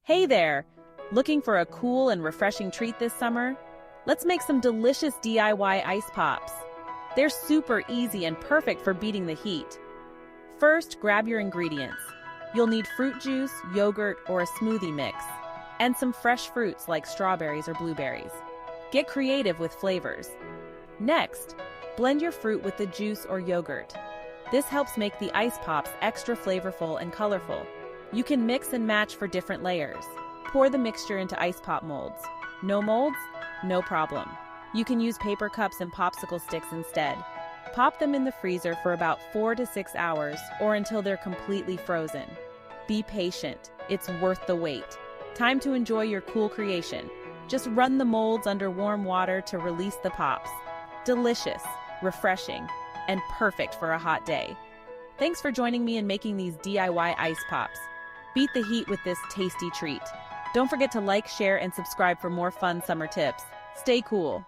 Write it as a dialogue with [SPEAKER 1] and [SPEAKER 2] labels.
[SPEAKER 1] Hey there! Looking for a cool and refreshing treat this summer? Let's make some delicious DIY ice pops. They're super easy and perfect for beating the heat. First, grab your ingredients. You'll need fruit juice, yogurt, or a smoothie mix, and some fresh fruits like strawberries or blueberries. Get creative with flavors. Next, blend your fruit with the juice or yogurt. This helps make the ice pops extra flavorful and colorful. You can mix and match for different layers. Pour the mixture into ice pop molds. No molds? No problem. You can use paper cups and popsicle sticks instead. Pop them in the freezer for about 4 to 6 hours or until they're completely frozen. Be patient. It's worth the wait. Time to enjoy your cool creation. Just run the molds under warm water to release the pops. Delicious, refreshing, and perfect for a hot day. Thanks for joining me in making these DIY ice pops. Beat the heat with this tasty treat. Don't forget to like, share, and subscribe for more fun summer tips. Stay cool.